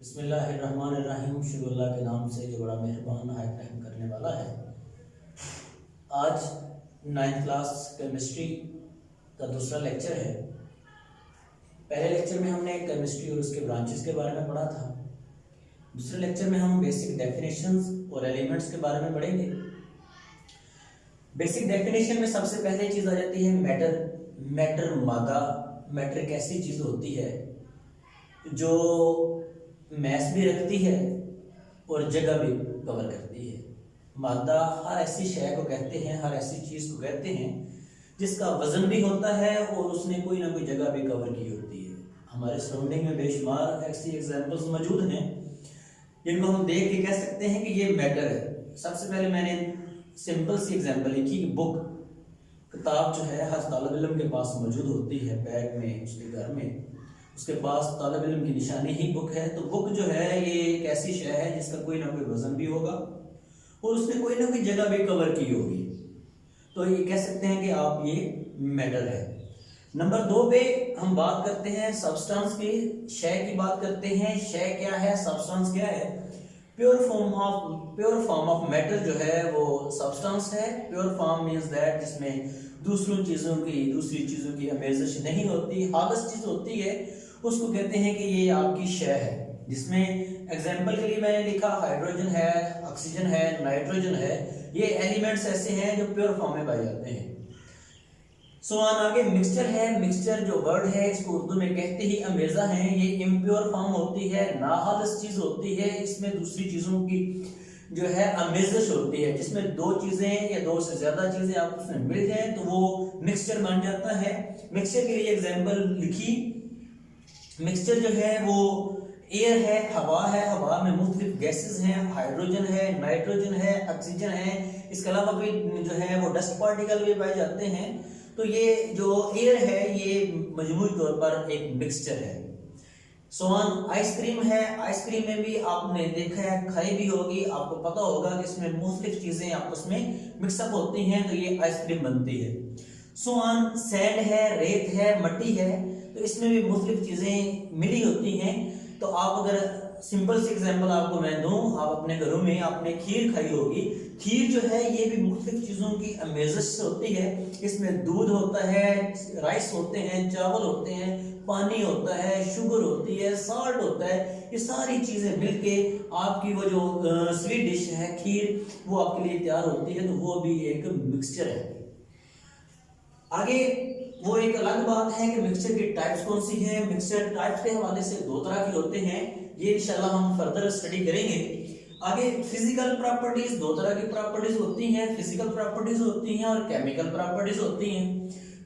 बिस्मिल्लाहिर्रहमानिर्रहीम। शुरू अल्लाह के नाम से जो बड़ा मेहरबान हायत रहम करने वाला है। आज 9th क्लास केमिस्ट्री का दूसरा लेक्चर है। पहले लेक्चर में हमने केमिस्ट्री और उसके ब्रांचेस के बारे में पढ़ा था। दूसरे लेक्चर में हम बेसिक डेफिनेशंस और एलिमेंट्स के बारे में पढ़ेंगे। बेसिक डेफिनेशन में सबसे पहले चीज़ आ जाती है मैटर मादा। मैटर एक ऐसी चीज़ होती है जो मैस भी रखती है और जगह भी कवर करती है। मादा हर ऐसी शय को कहते हैं, हर ऐसी चीज़ को कहते हैं जिसका वजन भी होता है और उसने कोई ना कोई जगह भी कवर की होती है। हमारे सराउंडिंग में बेशुमार ऐसी एग्जाम्पल्स मौजूद हैं जिनको हम देख के कह सकते हैं कि ये मैटर है। सबसे पहले मैंने सिंपल सी एग्जाम्पल लिखी कि बुक, किताब जो है हर तालिब इल्म के पास मौजूद होती है, बैग में, उसके घर में, उसके पास तालिब इल्म की निशानी ही बुक है। तो बुक जो है ये एक ऐसी शय है जिसका कोई ना कोई वजन भी होगा और उसने कोई ना कोई जगह भी कवर की होगी। तो ये कह सकते हैं कि आप ये मैटर है। नंबर 2 पे हम बात करते हैं सब्सटेंस की, शय की बात करते हैं। शय क्या है, सब्सटेंस क्या है? प्योर फॉर्म ऑफ मैटर जो है वो सब्सटेंस है। प्योर फॉर्म मींस दैट जिसमें दूसरी चीजों की आमेज़श नहीं होती, खालिस चीज होती है, उसको कहते हैं कि ये आपकी शय है। जिसमें एग्जांपल के लिए मैंने लिखा हाइड्रोजन है, ऑक्सीजन है, नाइट्रोजन है। ये एलिमेंट्स ऐसे हैं जो प्योर फॉर्म में पाए जाते हैं। आगे मिक्सचर है। मिक्सचर जो वर्ड है इसको उर्दू में कहते ही अमेज़ा है। ये इम्प्योर फॉर्म होती है, नाखालिस चीज होती है। इसमें दूसरी चीजों की जो है अमेज़श होती है, जिसमें दो चीजें या दो से ज्यादा चीजें आपस में मिल जाए तो वो मिक्सचर बन जाता है। मिक्सचर के लिए एग्जांपल लिखी। मिक्सचर जो है वो एयर है, हवा है, हवा में मुख्तलिफ गैसेस हैं, हाइड्रोजन है, नाइट्रोजन है, ऑक्सीजन है। इसके अलावा भी जो है वो डस्ट पार्टिकल भी पाए जाते हैं। तो ये जो एयर है ये मजमूई तौर पर एक मिक्सचर है। आइसक्रीम है। आइसक्रीम में भी आपने देखा है, खाई भी होगी, आपको पता होगा कि इसमें मुख्तलिफ चीजें आपस में मिक्सअप होती हैं तो ये आइसक्रीम बनती है। सैंड है, रेत है, मट्टी है, तो इसमें भी मुख्तलिफ चीजें मिली होती हैं। तो आप अगर सिंपल सी एग्जांपल आपको मैं दूं, आप अपने घरों में आपने खीर खाई होगी। खीर जो है ये भी मुख्तलिफ चीजों की अमेज़श होती है। इसमें दूध होता है, राइस होते हैं, चावल होते हैं, पानी होता है, शुगर होती है, साल्ट होता है। ये सारी चीजें मिलके आपकी वो जो स्वीट डिश है खीर, वो आपके लिए तैयार होती है। तो वो भी एक मिक्सचर है। आगे वो एक अलग बात है कि मिक्सचर की टाइप्स कौन सी है। मिक्सचर टाइप्स के हवाले से 2 तरह के होते हैं, ये इंशाल्लाह हम फर्दर स्टडी करेंगे। आगे फिजिकल प्रॉपर्टीज, 2 तरह की प्रॉपर्टीज होती हैं। फिजिकल प्रॉपर्टीज होती हैं और केमिकल प्रॉपर्टीज होती हैं।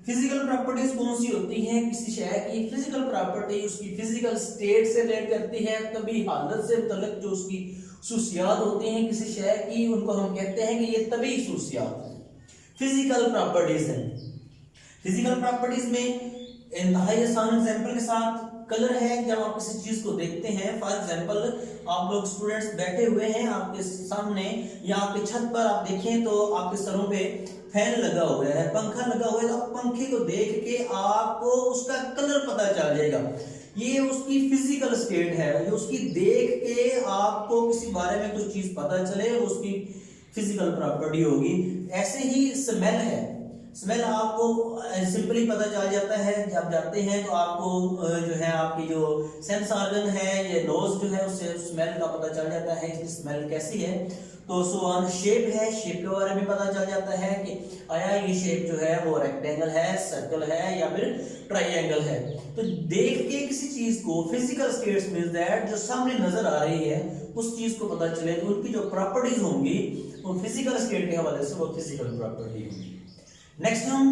फिजिकल प्रॉपर्टीज कौन सी होती हैं? किसी शय की फिजिकल प्रॉपर्टी उसकी फिजिकल स्टेट से रिलेट करती है, तभी हालत से मुतल्लिक जो उसकी खुसूसियात होती हैं किसी शय की, उनको हम कहते हैं कि ये तभी खुसूसियात हैं, फिजिकल प्रॉपर्टीज हैं। फिजिकल प्रॉपर्टीज में इंतहाई आसान एग्जांपल के साथ कलर है। जब आप किसी चीज को देखते हैं, फॉर एग्जांपल आप लोग स्टूडेंट्स बैठे हुए हैं, आपके सामने या आपके छत पर आप देखें तो आपके सरों पे फैन लगा हुआ है, पंखा लगा हुआ है। तो पंखे को देख के आपको उसका कलर पता चल जाएगा। ये उसकी फिजिकल स्टेट है, ये उसकी देख के आपको किसी बारे में कुछ चीज पता चले, उसकी फिजिकल प्रॉपर्टी होगी। ऐसे ही स्मेल है। स्मेल आपको सिंपली पता चल जाता है, जब जाते हैं तो आपको जो है आपकी जो सेंस ऑर्गन है, ये नोज जो है, उससे स्मेल का पता चल जाता है इसकी स्मेल कैसी है। तो शेप है, शेप के बारे में पता चल जाता है कि आया ये शेप जो है वो रेक्टेंगल है, सर्कल है या फिर ट्रायंगल है। तो देख के किसी चीज को फिजिकल स्टेट्स मींस दैट जो सामने नजर आ रही है उस चीज को पता चले तो उनकी जो प्रॉपर्टीज होंगी वो फिजिकल स्टेट के हवाले से वो फिजिकल प्रॉपर्टी होंगी। नेक्स्ट हम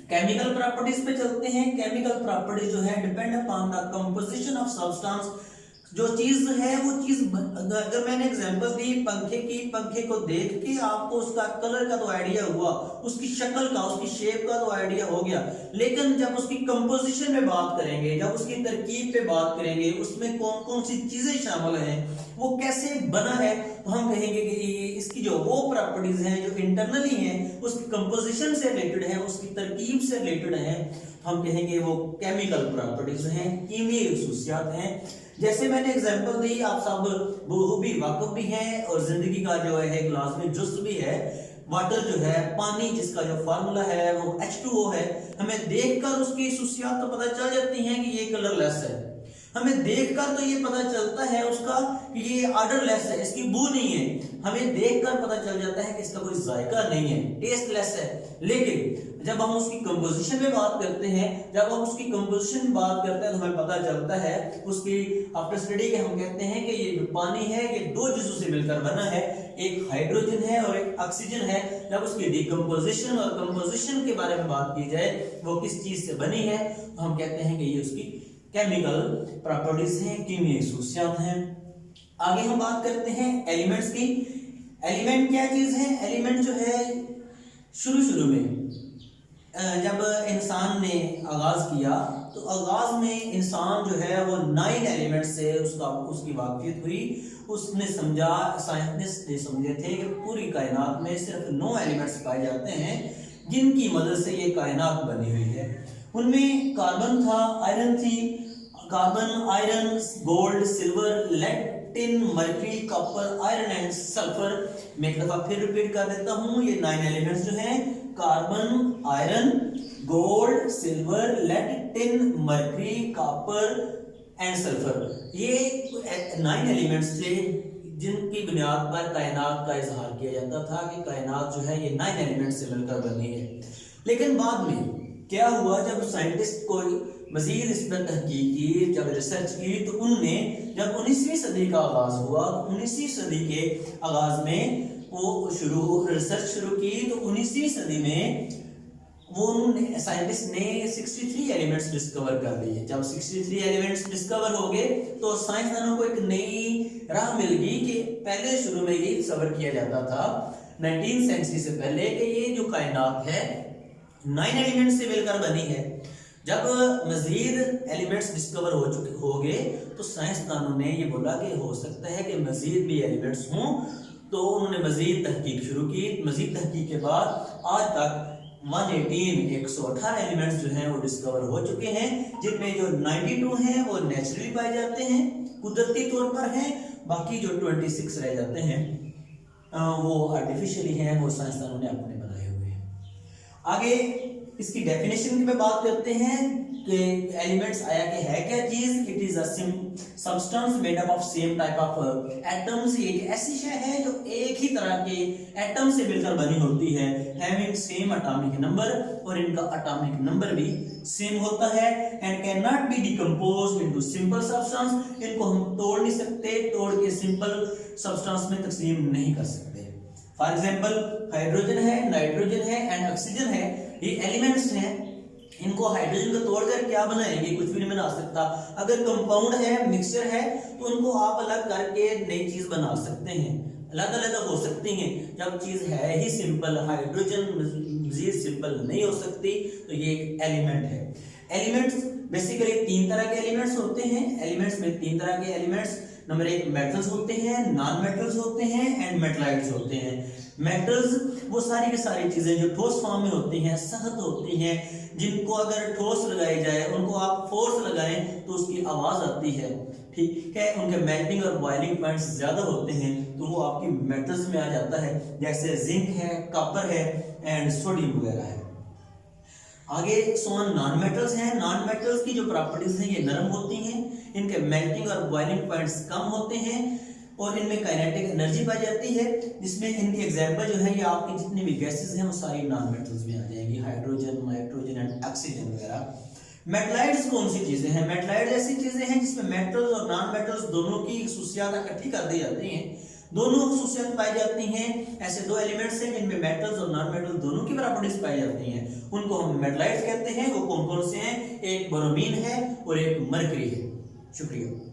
केमिकल प्रॉपर्टीज पे चलते हैं। केमिकल प्रॉपर्टीज जो है depend upon the composition of substance. जो चीज है वो चीज, अगर मैंने एग्जांपल दी पंखे की, पंखे को देख के आपको उसका कलर का तो आइडिया हुआ, उसकी शक्ल का, उसकी शेप का तो आइडिया हो गया। लेकिन जब उसकी कंपोजिशन में बात करेंगे, जब उसकी तरकीब पे बात करेंगे, उसमें कौन कौन सी चीजें शामिल हैं, वो कैसे बना है, तो हम कहेंगे कि इसकी जो वो प्रॉपर्टीज हैं जो इंटरनली हैं, उसकी कंपोजिशन से रिलेटेड है, उसकी तरकीब से रिलेटेड है, हम कहेंगे वो केमिकल प्रॉपर्टीज हैं, कीमियाई खुसूसियात हैं। जैसे मैंने मैंने एग्जांपल दी, आप सब बखूबी वाकिफ भी हैं और जिंदगी का जो है एक लाजमी जुज़्व भी है। वाटर जो है, पानी जिसका जो फार्मूला है वो H2O है। हमें देखकर उसकी खसूसियात तो पता चल जाती हैं कि ये कलरलेस है, हमें देखकर तो ये पता चलता है उसका कि ये ऑर्डरलेस है, इसकी बू नहीं है, हमें देखकर पता चल जाता है कि इसका कोई जायका नहीं है, टेस्टलेस है। लेकिन जब हम उसकी कंपोजिशन में बात करते हैं, जब हम उसकी कंपोजिशन में बात करते हैं तो हमें पता चलता है उसकी आफ्टर स्टडी के हम कहते हैं कि ये जो पानी है ये दो चीजों से मिलकर बना है, एक हाइड्रोजन है और एक ऑक्सीजन है। जब उसकी डिकम्पोजिशन और कंपोजिशन के बारे में बात की जाए वो किस चीज से बनी है तो हम कहते हैं कि ये उसकी केमिकल प्रॉपर्टीज हैं, कीमियाई खसूसियात हैं। आगे हम बात करते हैं एलिमेंट्स की। एलिमेंट क्या चीज है? एलिमेंट जो है शुरू में जब इंसान ने आगाज किया तो आगाज में इंसान जो है वो 9 एलिमेंट से उसकी वाकफियत हुई। उसने समझा, साइंटिस्ट ने समझे थे कि पूरी कायनात में सिर्फ 9 एलिमेंट्स पाए जाते हैं जिनकी मदद से ये कायनात बनी हुई है। उनमें कार्बन था, आयरन थी, carbon, iron, gold, silver, lead, tin, mercury, copper, iron and sulphur. मैं एक दफा फिर रिपीट कर देता हूं, ये 9 एलिमेंट्स जो हैं carbon, iron, gold, silver, lead, tin, mercury, copper and sulphur. ये 9 एलिमेंट्स थे जिनकी बुनियाद पर कायनात का इजहार किया जाता था कि कायनात जो है ये 9 एलिमेंट से मिलकर बनी है। लेकिन बाद में क्या हुआ, जब साइंटिस्ट को मजीद इस पर तहकीक की, जब रिसर्च की तो उन्होंने, जब 19वीं सदी का आगाज हुआ, 19वीं सदी के आगाज में वो रिसर्च शुरू की तो 19वीं सदी में वो उन्होंने साइंटिस्ट ने 63 एलिमेंट्स डिस्कवर कर दिए। जब 63 एलिमेंट्स डिस्कवर हो गए तो साइंसदानों को एक नई राह मिल गई कि पहले शुरू में ये डिस्कवर किया जाता था 19वीं सेंचुरी से पहले कि ये जो कायनात है 9 एलिमेंट्स से मिलकर बनी है। जब मजीद एलिमेंट्स डिस्कवर हो गए तो साइंसदानों ने ये बोला कि हो सकता है कि मजीद भी एलिमेंट्स हों, तो उन्होंने मजीद तहकीक शुरू की। मजीद तहकीक के बाद आज तक 118 एलिमेंट्स जो हैं वो डिस्कवर हो चुके हैं, जिनमें जो 92 हैं वो नेचुरली पाए जाते हैं, कुदरती तौर पर हैं, बाकी जो 26 रह जाते हैं वो आर्टिफिशियली हैं, वो साइंसदानों ने अपने बनाए हुए हैं। आगे इसकी डेफिनेशन की बात करते हैं कि एलिमेंट्स आया कि है क्या चीज। It is a substance made up of same type of atoms. एक ऐसी शय है जो एक ही तरह के एटम से मिलकर बनी होती है, हैविंग सेम एटॉमिक नंबर, और इनका एटॉमिक नंबर भी सेम होता है। And can not be decomposed into simple substance. इनको हम तोड़ नहीं सकते, तोड़ के सिंपल सब्सटेंस में तकसीम नहीं कर सकते। फॉर एग्जाम्पल हाइड्रोजन है, नाइट्रोजन है एंड ऑक्सीजन है, ये एलिमेंट्स हैं। इनको हाइड्रोजन को तोड़कर क्या बनाएंगे? कुछ भी नहीं बना सकता। अगर कंपाउंड है, मिक्सचर है, तो उनको आप अलग करके नई चीज बना सकते हैं, अलग अलग हो सकती हैं। जब चीज है ही सिंपल, हाइड्रोजन मजीद सिंपल नहीं हो सकती, तो ये एक एलिमेंट है। एलिमेंट्स बेसिकली 3 तरह के एलिमेंट्स होते हैं। एलिमेंट्स में 3 तरह के एलिमेंट्स, नंबर 1 मेटल्स होते हैं, नॉन मेटल्स होते हैं एंड मेटलाइट्स होते हैं। मेटल्स वो सारी की सारी चीजें जो ठोस फॉर्म में होती हैं, सख्त होती हैं, जिनको अगर ठोस लगाई जाए, उनको आप फोर्स लगाएं तो उसकी आवाज आती है, ठीक है। उनके मेल्टिंग और बॉइलिंग पॉइंट्स ज्यादा होते हैं तो वो आपकी मेटल्स में आ जाता है, जैसे जिंक है, कॉपर है एंड सोडियम वगैरह है। आगे नॉन मेटल्स हैं। नॉन मेटल्स की जो प्रॉपर्टीज हैं ये नरम होती हैं, इनके मेल्टिंग और बॉइलिंग पॉइंट्स कम होते हैं और इनमें काइनेटिक एनर्जी पाई जाती है। जिसमें इनकी एग्जांपल जो है ये आपकी जितनी भी गैसेस हैं वो सारी नॉन मेटल्स में आ जाएंगी, हाइड्रोजन, नाइट्रोजन एंड ऑक्सीजन वगैरह। मेटलाइट्स कौन सी चीजें हैं? मेटलाइट्स ऐसी चीजें हैं जिसमें मेटल्स और नॉन मेटल्स दोनों की खसूसियात इकट्ठी कर दी जाती हैं, दोनों खसूसियात पाई जाती हैं। ऐसे 2 एलिमेंट्स हैं जिनमें मेटल्स और नॉन मेटल्स दोनों की प्रॉपर्टीज पाई जाती हैं, उनको हम मेटलाइट्स कहते हैं। वो कौन कौन से हैं? एक ब्रोमीन है और एक मरकरी है। शुक्रिया।